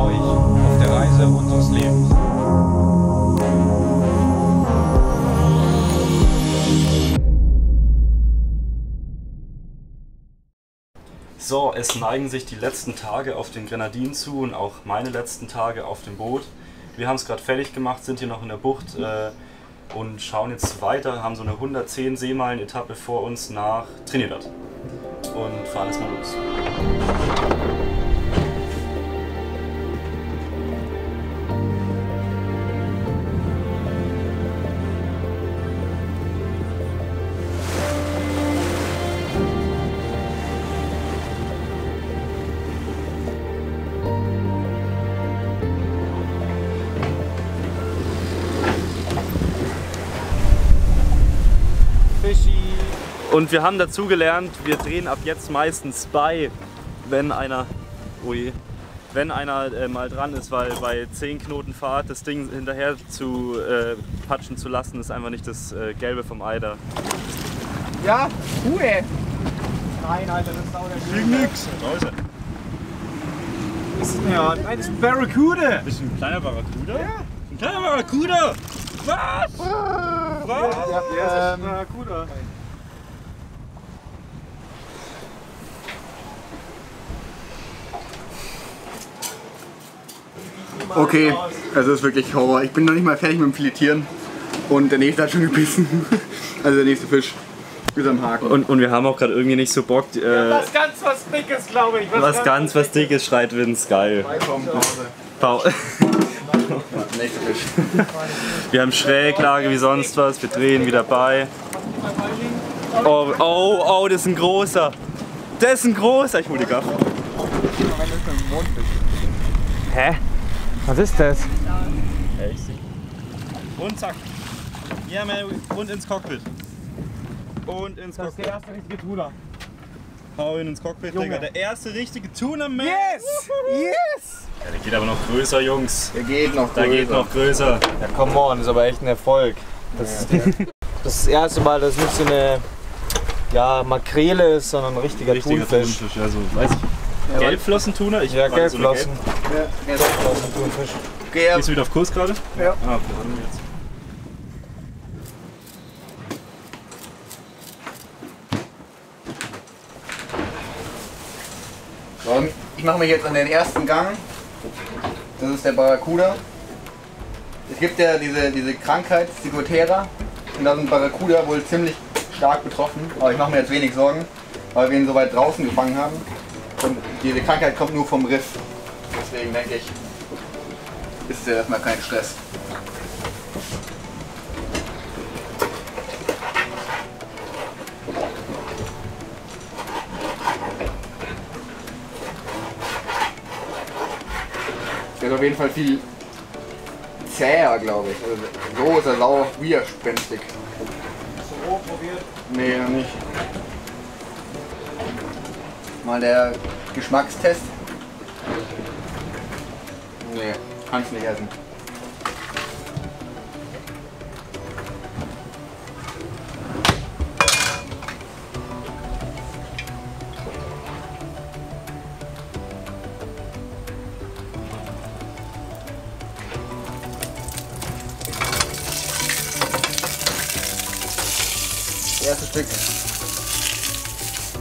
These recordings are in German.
euch auf der Reise unseres Lebens. So, es neigen sich die letzten Tage auf den Grenadinen zu und auch meine letzten Tage auf dem Boot. Wir haben es gerade fertig gemacht, sind hier noch in der Bucht und schauen jetzt weiter, haben so eine 110 Seemeilen-Etappe vor uns nach Trinidad und fahren jetzt mal los. Und wir haben dazu gelernt, wir drehen ab jetzt meistens bei, wenn einer mal dran ist, weil bei 10 Knoten Fahrt das Ding hinterher zu patschen zu lassen, ist einfach nicht das Gelbe vom Ei da. Ja, Ruhe! Nein, Alter, das ist auch der Ding nix. Da ist er. Das ist ein Barracuda! Bist du ein kleiner Barracuda? Ja! Ein kleiner Barracuda! Was? Was? Ja, Barracuda. Okay, also das ist wirklich Horror. Ich bin noch nicht mal fertig mit dem Filetieren und der nächste hat schon gebissen. Also der nächste Fisch ist am Haken. Und wir haben auch gerade irgendwie nicht so Bock. Was Dickes, glaube ich. Was Dickes, schreit Vince, geil. Nächster Fisch. Wir haben Schräglage wie sonst was, wir drehen wieder bei. Oh, das ist ein großer. Das ist ein großer. Ich hol die Gaffe. Hä? Was ist das? Ja, ich sehe. Und zack. Ja, man, und ins Cockpit. Und ins Das ist Cockpit. der erste richtige Tuna. Hau ihn ins Cockpit, Digga. Der erste richtige Tuna, man. Yes! Yes! Ja, der geht aber noch größer, Jungs. Der geht noch Der geht noch größer. Ja, come on, das ist aber echt ein Erfolg. Das ist das erste Mal, dass es nicht so eine Makrele ist, sondern ein richtiger Thunfisch. Ja, so, weiß ich. Gelbflossentuna? Ja, Gelbflossen. Ja, Gelbflossen, Thunfisch. okay, Gehst du wieder auf Kurs gerade? Ja. Ah, okay, dann jetzt. So, ich mache mich jetzt an den ersten Gang. Das ist der Barracuda. Es gibt ja diese Krankheit, Ciguatera. Und da sind Barracuda wohl ziemlich stark betroffen. Aber ich mache mir jetzt wenig Sorgen, weil wir ihn so weit draußen gefangen haben. Und diese Krankheit kommt nur vom Riff. Deswegen denke ich, ist es ja erstmal kein Stress. Der ist auf jeden Fall viel zäher, glaube ich. Also, so ist er sau widerspenstig. Hast du roh probiert? Nee, noch nicht. Mal der Geschmackstest. Nee, kannst nicht essen. Das erste Stück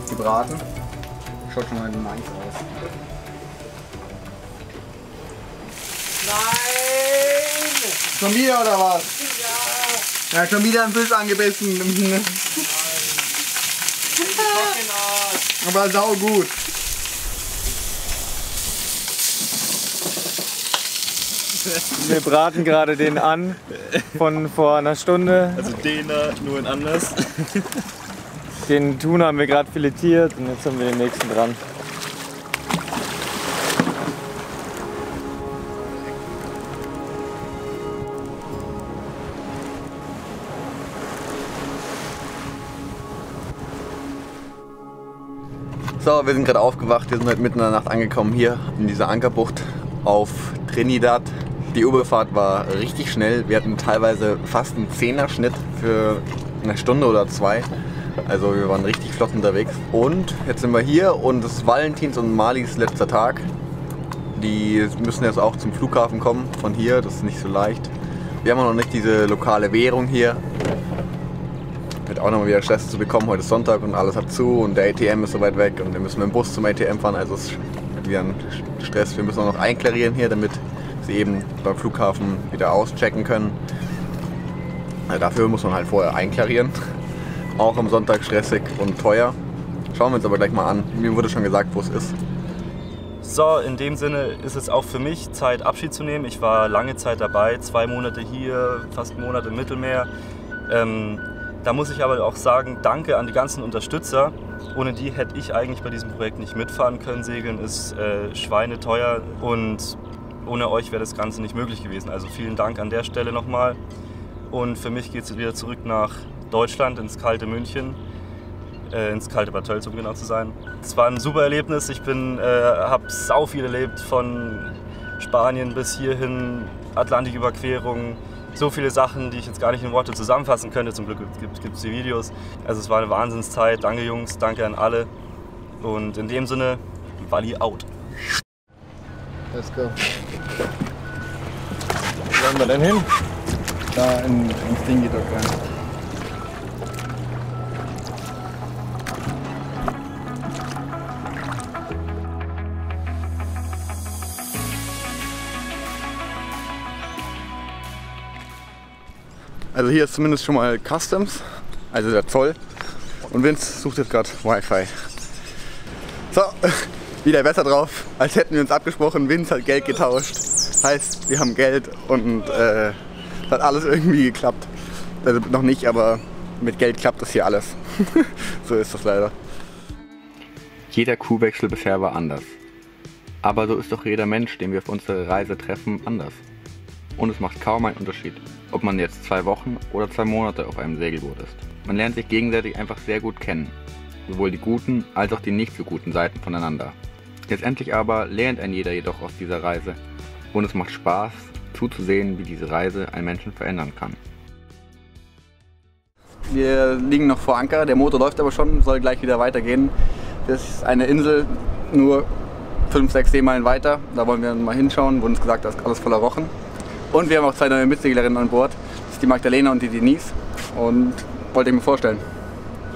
gebraten. Schaut schon mal nice aus. Nein! Schon wieder oder was? Ja! Ja, schon wieder ein Fisch angebissen. Nein! Aber sau gut. Wir braten gerade den an von vor einer Stunde. Also den da, nur in anders. Den Tuna haben wir gerade filetiert und jetzt haben wir den nächsten dran. So, wir sind gerade aufgewacht. Wir sind heute mitten in der Nacht angekommen hier in dieser Ankerbucht auf Trinidad. Die Überfahrt war richtig schnell. Wir hatten teilweise fast einen 10er-Schnitt für eine Stunde oder zwei. Also wir waren richtig flott unterwegs. Und jetzt sind wir hier und es ist Valentins und Marlies letzter Tag. Die müssen jetzt auch zum Flughafen kommen von hier, das ist nicht so leicht. Wir haben auch noch nicht diese lokale Währung hier. Wird auch noch mal wieder Stress zu bekommen, heute ist Sonntag und alles hat zu und der ATM ist so weit weg und wir müssen mit dem Bus zum ATM fahren, also es ist wieder ein Stress. Wir müssen auch noch einklarieren hier, damit sie eben beim Flughafen wieder auschecken können. Ja, dafür muss man halt vorher einklarieren. Auch am Sonntag stressig und teuer. Schauen wir uns aber gleich mal an. Mir wurde schon gesagt, wo es ist. So, in dem Sinne ist es auch für mich Zeit, Abschied zu nehmen. Ich war lange Zeit dabei, 2 Monate hier, fast einen Monat im Mittelmeer. Da muss ich aber auch sagen, danke an die ganzen Unterstützer. Ohne die hätte ich eigentlich bei diesem Projekt nicht mitfahren können. Segeln ist schweineteuer und ohne euch wäre das Ganze nicht möglich gewesen. Also vielen Dank an der Stelle nochmal. Und für mich geht es wieder zurück nach Deutschland, ins kalte München. Ins kalte Bad Tölz, um genau zu sein. Es war ein super Erlebnis. Ich habe sau viel erlebt, von Spanien bis hierhin, Atlantiküberquerung. So viele Sachen, die ich jetzt gar nicht in Worte zusammenfassen könnte. Zum Glück gibt es die Videos. Also es war eine Wahnsinnszeit. Danke Jungs, danke an alle. Und in dem Sinne, Wally out. Let's go. Wo wollen wir denn hin? Da ins Ding geht doch rein. Also hier ist zumindest schon mal Customs, also der Zoll. Und Vince sucht jetzt gerade Wi-Fi. So, wieder besser drauf, als hätten wir uns abgesprochen. Vince hat Geld getauscht. Heißt, wir haben Geld und es hat alles irgendwie geklappt. Also noch nicht, aber mit Geld klappt das hier alles. So ist das leider. Jeder Kuhwechsel bisher war anders. Aber so ist doch jeder Mensch, den wir auf unserer Reise treffen, anders. Und es macht kaum einen Unterschied, ob man jetzt 2 Wochen oder 2 Monate auf einem Segelboot ist. Man lernt sich gegenseitig einfach sehr gut kennen. Sowohl die guten als auch die nicht so guten Seiten voneinander. Letztendlich aber lernt ein jeder jedoch aus dieser Reise. Und es macht Spaß, zuzusehen, wie diese Reise einen Menschen verändern kann. Wir liegen noch vor Anker, der Motor läuft aber schon, soll gleich wieder weitergehen. Das ist eine Insel, nur 5-6 Seemeilen weiter. Da wollen wir mal hinschauen, wurde uns gesagt, da ist alles voller Rochen. Und wir haben auch 2 neue Mitseglerinnen an Bord. Das ist die Magdalena und die Denise. Und wollte ich mir vorstellen.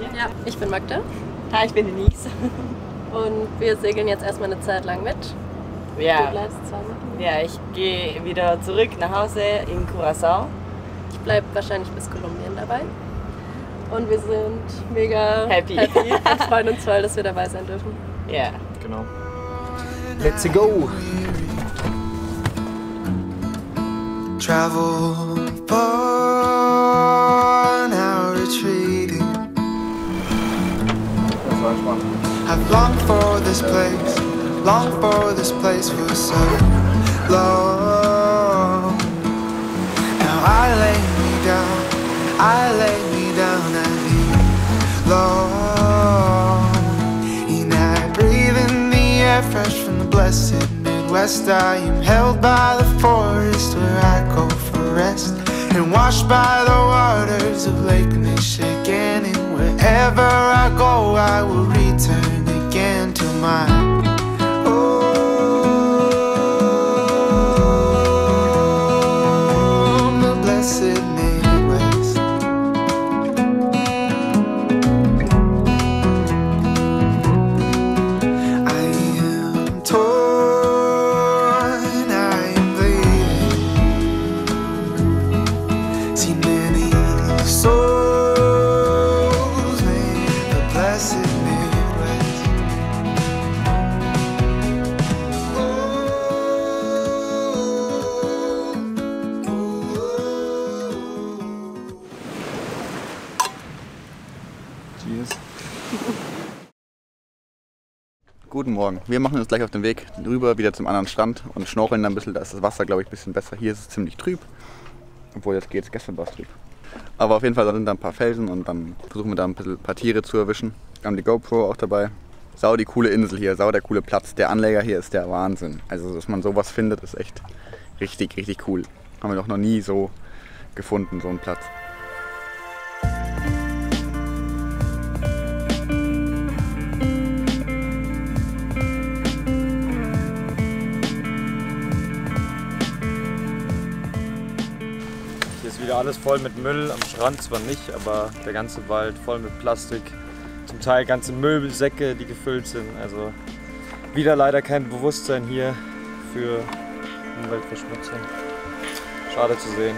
Ja, ich bin Magda. Hi, ich bin Denise. Und wir segeln jetzt erstmal eine Zeit lang mit. Ja. Du bleibst 2 Wochen. Ja, ich gehe wieder zurück nach Hause in Curaçao. Ich bleibe wahrscheinlich bis Kolumbien dabei. Und wir sind mega Happy. und freuen uns voll, dass wir dabei sein dürfen. Ja. Genau. Let's go! Travel far, now retreating. Das war spannend. I've longed for this place for so long. Now I lay me down and be long. And I breathe in the air fresh from the blessed Midwest. I am held by the forest where I go for rest, and washed by the waters of Lake Michigan. And wherever I go, I will return again to my home, the blessed Midwest. I am torn, I am bleeding. Seen many souls made the blessed Midwest. Cheers. Guten Morgen. Wir machen uns gleich auf den Weg rüber wieder zum anderen Strand und schnorcheln da ein bisschen. Da ist das Wasser, glaube ich, ein bisschen besser. Hier ist es ziemlich trüb. Obwohl, jetzt geht's. Gestern war es trüb. Aber auf jeden Fall sind da ein paar Felsen und dann versuchen wir da ein paar Tiere zu erwischen. Wir haben die GoPro auch dabei. Sau die coole Insel hier, sau der coole Platz. Der Anleger hier ist der Wahnsinn. Also, dass man sowas findet, ist echt richtig, richtig cool. Haben wir doch noch nie so gefunden, so einen Platz. Hier alles voll mit Müll, am Strand zwar nicht, aber der ganze Wald voll mit Plastik. Zum Teil ganze Möbelsäcke, die gefüllt sind. Also wieder leider kein Bewusstsein hier für Umweltverschmutzung. Schade zu sehen.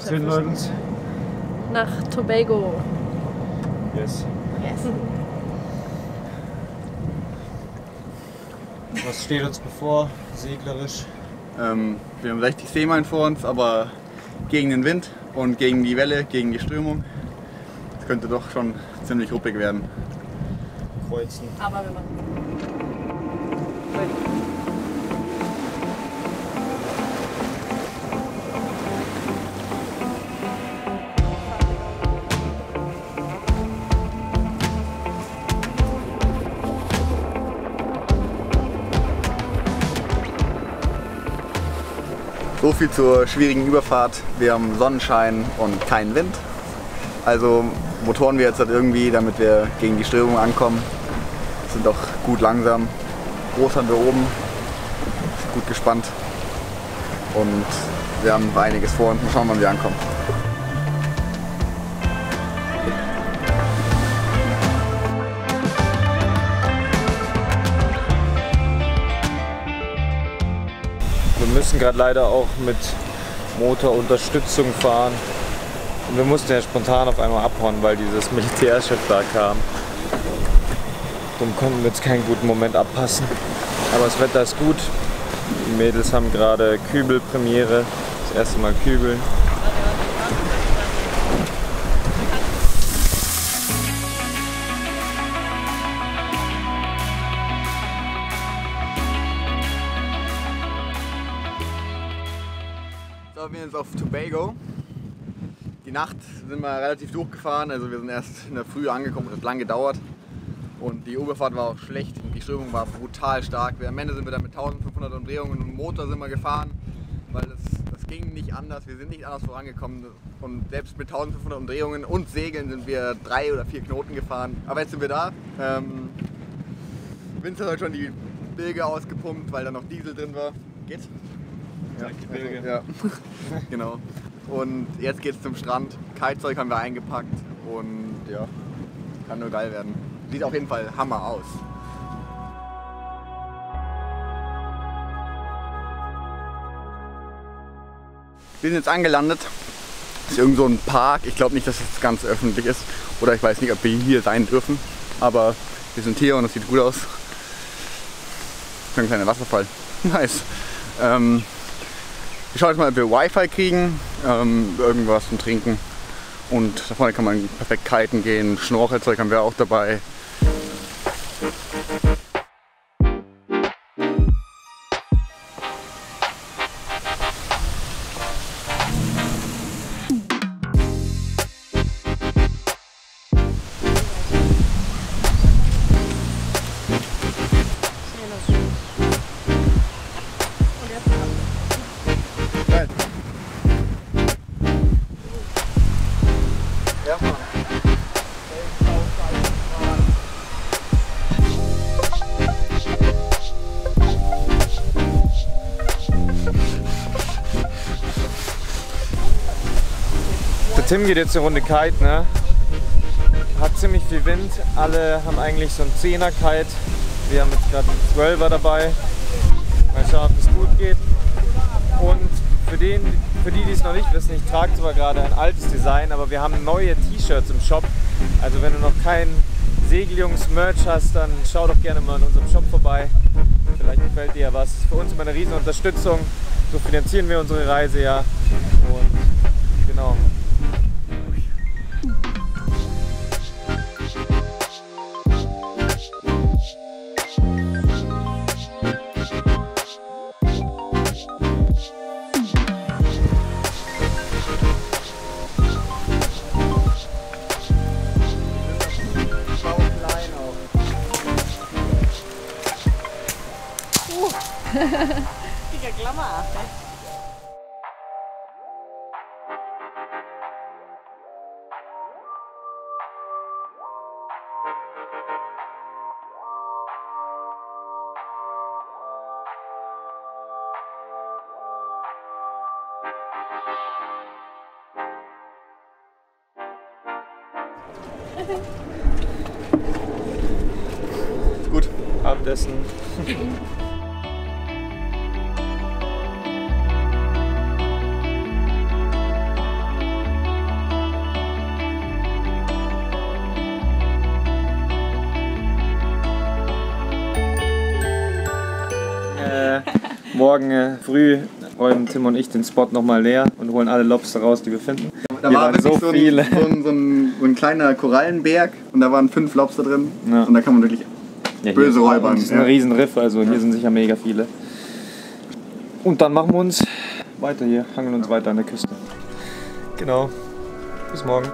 Wir befinden uns nach Tobago. Yes. Yes. Was steht uns bevor, seglerisch? Wir haben 60 Seemeilen vor uns, aber gegen den Wind und gegen die Welle, gegen die Strömung. Das könnte doch schon ziemlich ruppig werden. Kreuzen. Aber wir machen. So viel zur schwierigen Überfahrt. Wir haben Sonnenschein und keinen Wind. Also motoren wir jetzt halt irgendwie, damit wir gegen die Strömung ankommen. Sind doch gut langsam. Groß haben wir oben, gut gespannt. Und wir haben noch einiges vor und mal schauen, wann wir ankommen. Wir müssen gerade leider auch mit Motorunterstützung fahren. Und wir mussten ja spontan auf einmal abhauen, weil dieses Militärschiff da kam. Darum konnten wir jetzt keinen guten Moment abpassen. Aber das Wetter ist gut. Die Mädels haben gerade Kübelpremiere. Das erste Mal kübeln. So, wir sind jetzt auf Tobago. Die Nacht sind wir relativ durchgefahren, also wir sind erst in der Früh angekommen, das hat lang gedauert. Und die Überfahrt war auch schlecht und die Strömung war brutal stark. Am Ende sind wir dann mit 1500 Umdrehungen und Motor sind wir gefahren, weil das ging nicht anders, wir sind nicht anders vorangekommen. Und selbst mit 1500 Umdrehungen und Segeln sind wir 3 oder 4 Knoten gefahren. Aber jetzt sind wir da. Vince hat heute schon die Bilge ausgepumpt, weil da noch Diesel drin war. Geht? Ja, ja. Genau. Und jetzt geht's zum Strand. Kitezeug haben wir eingepackt und ja, kann nur geil werden. Sieht auf jeden Fall Hammer aus. Wir sind jetzt angelandet. Das ist irgend so ein Park. Ich glaube nicht, dass es ganz öffentlich ist. Oder ich weiß nicht, ob wir hier sein dürfen. Aber wir sind hier und es sieht gut aus. So ein kleiner Wasserfall. Nice. Wir schauen jetzt mal, ob wir Wi-Fi kriegen, irgendwas zum Trinken. Und da vorne kann man perfekt kiten gehen. Schnorchelzeug haben wir auch dabei. Tim geht jetzt eine Runde Kite, ne? Hat ziemlich viel Wind. Alle haben eigentlich so einen 10er Kite. Wir haben jetzt gerade einen 12er dabei. Mal schauen, ob es gut geht. Und für die es noch nicht wissen, ich trage zwar gerade ein altes Design, aber wir haben neue T-Shirts im Shop. Also wenn du noch kein Segeljungs-Merch hast, dann schau doch gerne mal in unserem Shop vorbei. Vielleicht gefällt dir ja was. Für uns immer eine riesen Unterstützung. So finanzieren wir unsere Reise ja. Und genau. Fica Klammer. Gut, Abendessen. Morgen früh räumen Tim und ich den Spot nochmal leer und holen alle Lobster raus, die wir finden. Da war wirklich so ein kleiner Korallenberg und da waren 5 Lobster drin. Ja. Und da kann man wirklich böse räubern. Das ist ein riesen Riff, also hier sind sicher mega viele. Und dann machen wir uns weiter hier, hangeln uns weiter an der Küste. Genau. Bis morgen.